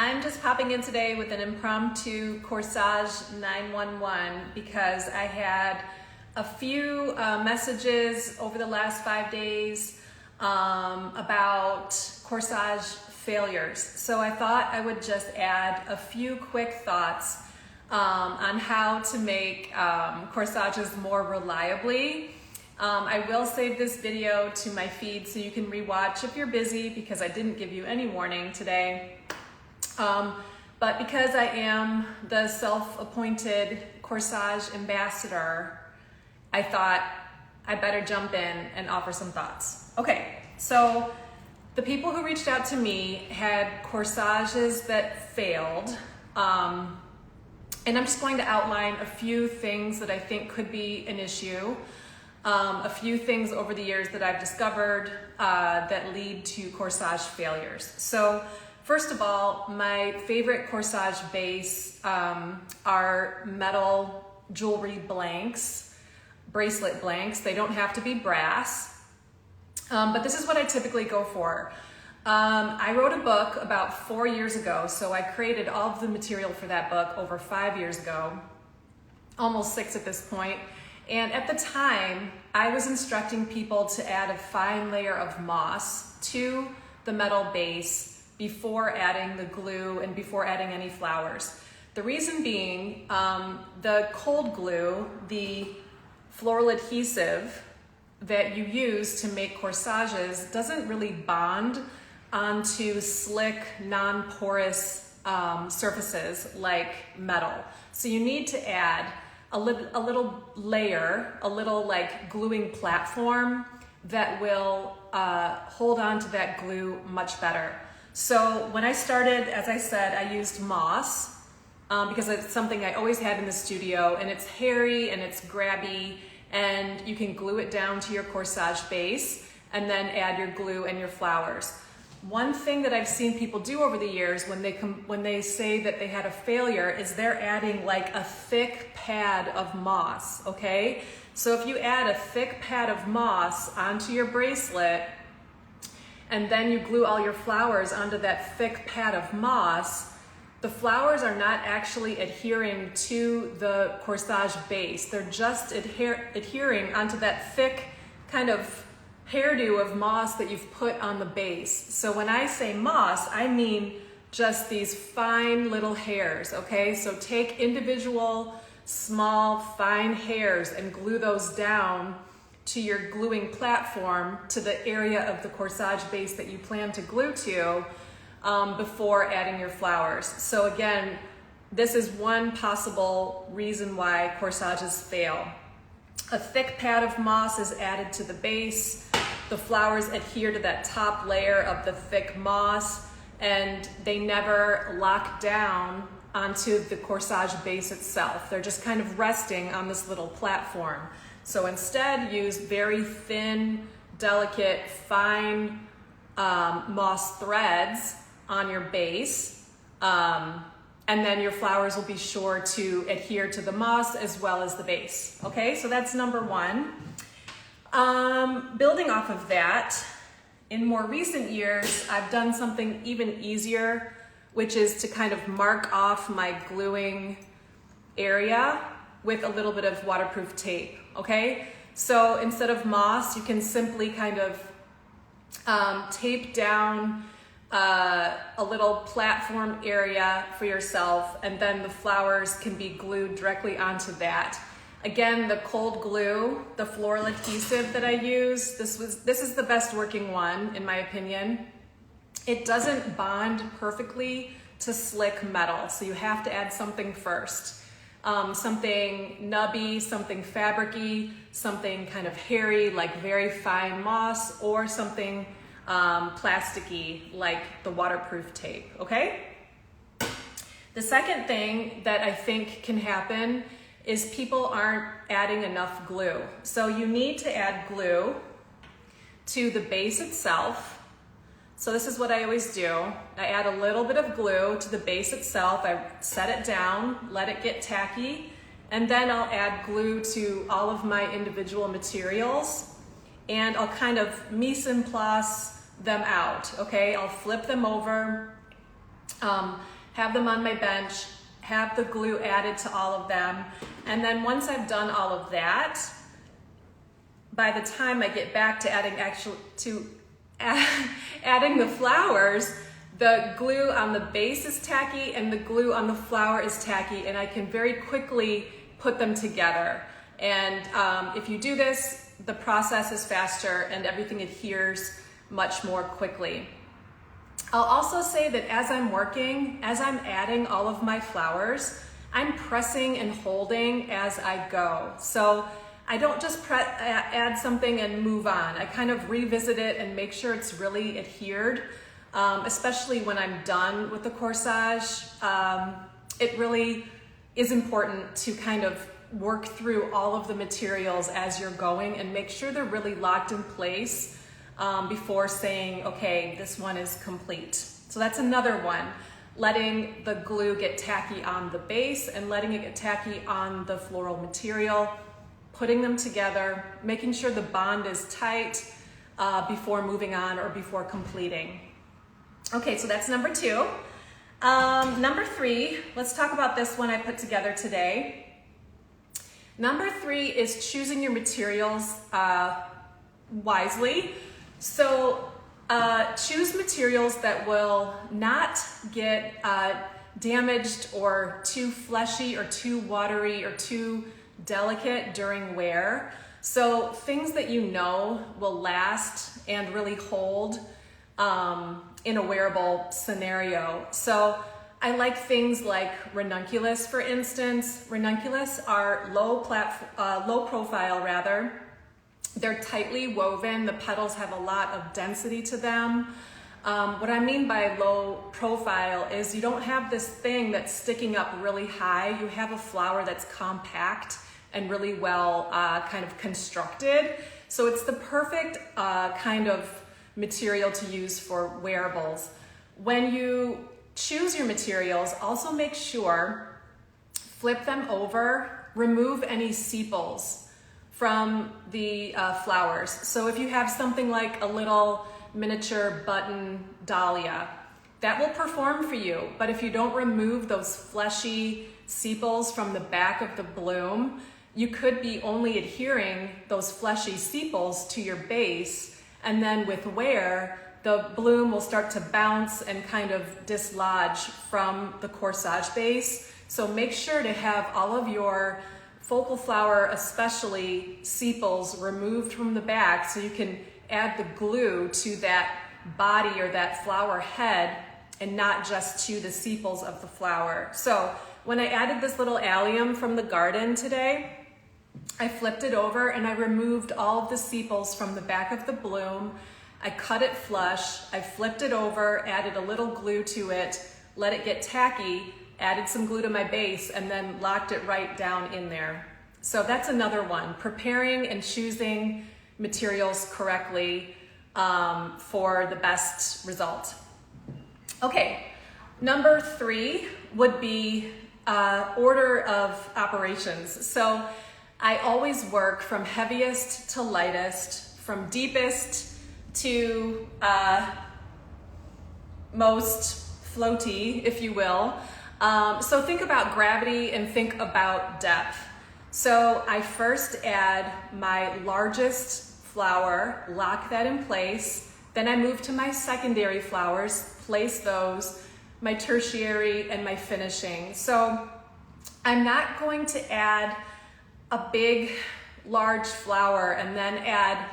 I'm just popping in today with an impromptu Corsage 911 because I had a few messages over the last 5 days about corsage failures. So I thought I would just add a few quick thoughts on how to make corsages more reliably. I will save this video to my feed so you can rewatch if you're busy, because I didn't give you any warning today. But because I am the self-appointed corsage ambassador, I thought I better jump in and offer some thoughts. Okay, so the people who reached out to me had corsages that failed. And I'm just going to outline a few things that I think could be an issue. A few things over the years that I've discovered that lead to corsage failures. So first of all, my favorite corsage base are metal jewelry blanks, bracelet blanks. They don't have to be brass, but this is what I typically go for. I wrote a book about 4 years ago, so I created all of the material for that book over 5 years ago, almost 6 at this point. And at the time, I was instructing people to add a fine layer of moss to the metal base before adding the glue and before adding any flowers. The reason being, the cold glue, the floral adhesive that you use to make corsages doesn't really bond onto slick, non-porous surfaces like metal. So you need to add a little layer, a little like gluing platform that will hold on to that glue much better. So when I started, as I said, I used moss because it's something I always had in the studio, and it's hairy and it's grabby, and you can glue it down to your corsage base and then add your glue and your flowers. One thing that I've seen people do over the years when they say that they had a failure is they're adding like a thick pad of moss, okay? So if you add a thick pad of moss onto your bracelet and then you glue all your flowers onto that thick pad of moss, the flowers are not actually adhering to the corsage base. They're just adhering onto that thick kind of hairdo of moss that you've put on the base. So when I say moss, I mean just these fine little hairs, okay? So take individual, small, fine hairs and glue those down to your gluing platform, to the area of the corsage base that you plan to glue to before adding your flowers. So again, this is one possible reason why corsages fail. A thick pad of moss is added to the base. The flowers adhere to that top layer of the thick moss, and they never lock down onto the corsage base itself. They're just kind of resting on this little platform. So instead, use very thin, delicate, fine moss threads on your base, and then your flowers will be sure to adhere to the moss as well as the base. Okay, so that's number one. Building off of that, in more recent years, I've done something even easier, which is to kind of mark off my gluing area with a little bit of waterproof tape, okay? So instead of moss, you can simply kind of tape down a little platform area for yourself, and then the flowers can be glued directly onto that. Again, the cold glue, the floral adhesive that I use, this is the best working one in my opinion. It doesn't bond perfectly to slick metal, so you have to add something first. Something nubby, something fabricy, something kind of hairy like very fine moss, or something plasticky like the waterproof tape, okay? The second thing that I think can happen is people aren't adding enough glue. So you need to add glue to the base itself. So this is what I always do. I add a little bit of glue to the base itself. I set it down, let it get tacky, and then I'll add glue to all of my individual materials, and I'll kind of mise en place them out, okay? I'll flip them over have them on my bench, have the glue added to all of them. And then once I've done all of that, by the time I get back to adding the flowers, the glue on the base is tacky and the glue on the flower is tacky, and I can very quickly put them together. And if you do this, the process is faster and everything adheres much more quickly. I'll also say that as I'm working, as I'm adding all of my flowers, I'm pressing and holding as I go. So I don't just add something and move on. I kind of revisit it and make sure it's really adhered, especially when I'm done with the corsage. It really is important to kind of work through all of the materials as you're going and make sure they're really locked in place before saying, okay, this one is complete. So that's another one, letting the glue get tacky on the base and letting it get tacky on the floral material, putting them together, making sure the bond is tight before moving on or before completing. Okay, so that's number 2. Number 3, let's talk about this one I put together today. Number 3 is choosing your materials wisely. So choose materials that will not get damaged or too fleshy or too watery or too delicate during wear. So things that you know will last and really hold in a wearable scenario. So I like things like ranunculus, for instance. Ranunculus are low profile rather. They're tightly woven. The petals have a lot of density to them. What I mean by low profile is you don't have this thing that's sticking up really high. You have a flower that's compact and really well kind of constructed. So it's the perfect kind of material to use for wearables. When you choose your materials, also make sure, flip them over, remove any sepals from the flowers. So if you have something like a little miniature button dahlia, that will perform for you. But if you don't remove those fleshy sepals from the back of the bloom, you could be only adhering those fleshy sepals to your base, and then with wear, the bloom will start to bounce and kind of dislodge from the corsage base. So make sure to have all of your focal flower, especially sepals, removed from the back so you can add the glue to that body or that flower head and not just to the sepals of the flower. So when I added this little allium from the garden today, I flipped it over and I removed all of the sepals from the back of the bloom. I cut it flush, I flipped it over, added a little glue to it, let it get tacky, added some glue to my base, and then locked it right down in there. So that's another one, preparing and choosing materials correctly for the best result. Okay, number 3 would be order of operations. So I always work from heaviest to lightest, from deepest to most floaty, if you will. So think about gravity and think about depth. So I first add my largest flower, lock that in place. Then I move to my secondary flowers, place those, my tertiary and my finishing. So I'm not going to add a big, large flower and then add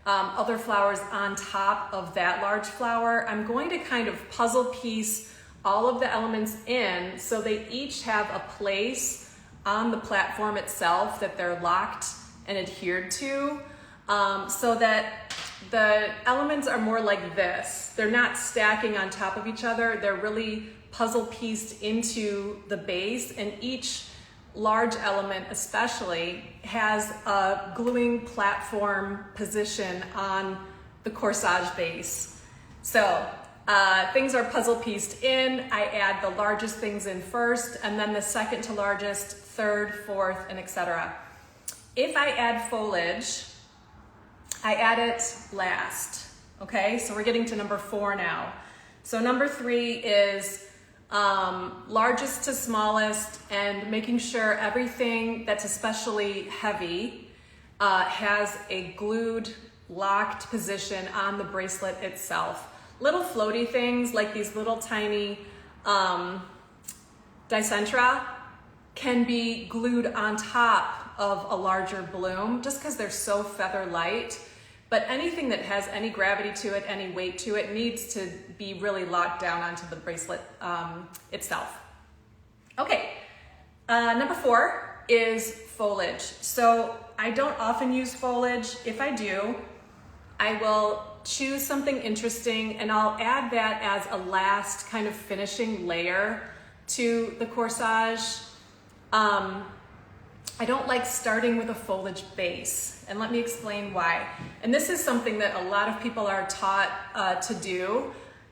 other flowers on top of that large flower. I'm going to kind of puzzle piece all of the elements in so they each have a place on the platform itself that they're locked and adhered to, so that the elements are more like this. They're not stacking on top of each other. They're really puzzle pieced into the base, and each large element especially has a gluing platform position on the corsage base. So things are puzzle pieced in. I add the largest things in first, and then the second to largest, third, fourth, and etc. If I add foliage, I add it last. Okay, so we're getting to number 4 now. So number 3 is largest to smallest, and making sure everything that's especially heavy has a glued, locked position on the bracelet itself. Little floaty things like these little tiny dicentra can be glued on top of a larger bloom just because they're so feather light. But anything that has any gravity to it, any weight to it, needs to be really locked down onto the bracelet itself. Okay, number 4 is foliage. So I don't often use foliage. If I do, I will choose something interesting and I'll add that as a last kind of finishing layer to the corsage. I don't like starting with a foliage base, and let me explain why. And this is something that a lot of people are taught to do,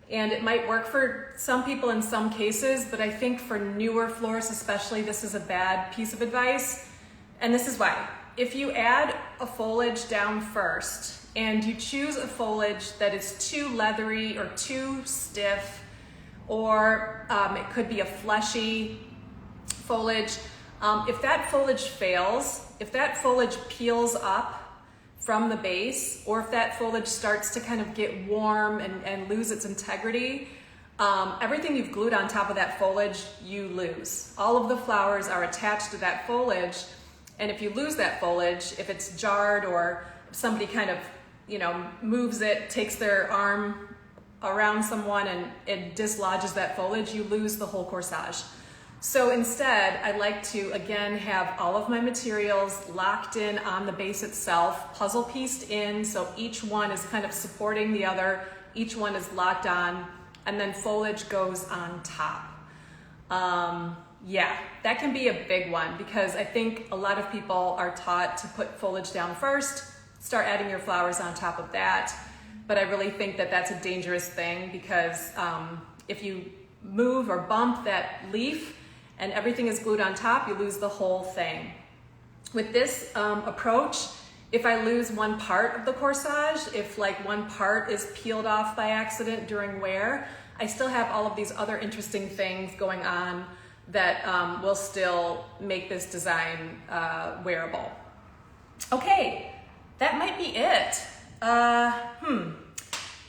and it might work for some people in some cases, but I think for newer florists especially, this is a bad piece of advice, and this is why. If you add a foliage down first, and you choose a foliage that is too leathery or too stiff, or it could be a fleshy foliage, if that foliage fails, if that foliage peels up from the base, or if that foliage starts to kind of get warm and lose its integrity, everything you've glued on top of that foliage, you lose. All of the flowers are attached to that foliage, and if you lose that foliage, if it's jarred or somebody kind of, moves it, takes their arm around someone and it dislodges that foliage, you lose the whole corsage. So instead, I like to, again, have all of my materials locked in on the base itself, puzzle pieced in, so each one is kind of supporting the other, each one is locked on, and then foliage goes on top. Yeah, that can be a big one because I think a lot of people are taught to put foliage down first, start adding your flowers on top of that, but I really think that that's a dangerous thing because if you move or bump that leaf, and everything is glued on top, you lose the whole thing. With this approach, if I lose one part of the corsage, if like one part is peeled off by accident during wear, I still have all of these other interesting things going on that will still make this design wearable. Okay, that might be it.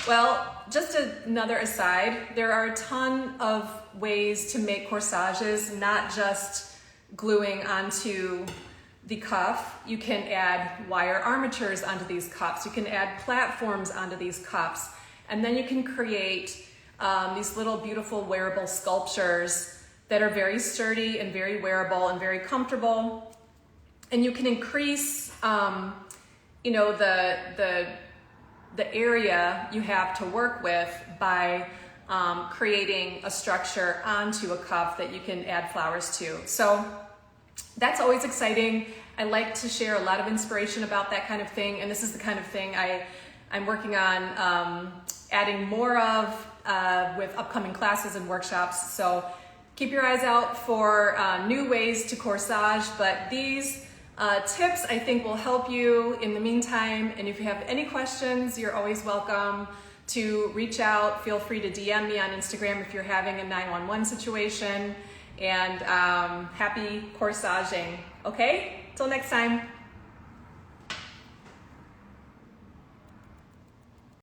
Well, just another aside, there are a ton of ways to make corsages, not just gluing onto the cuff. You can add wire armatures onto these cuffs. You can add platforms onto these cuffs. And then you can create these little beautiful wearable sculptures that are very sturdy and very wearable and very comfortable. And you can increase, the area you have to work with by creating a structure onto a cuff that you can add flowers to. So that's always exciting. I like to share a lot of inspiration about that kind of thing, and this is the kind of thing I'm working on adding more of with upcoming classes and workshops. So keep your eyes out for new ways to corsage, but these tips I think will help you in the meantime, and if you have any questions, you're always welcome to reach out. Feel free to DM me on Instagram if you're having a 911 situation, and happy corsaging. Okay, till next time.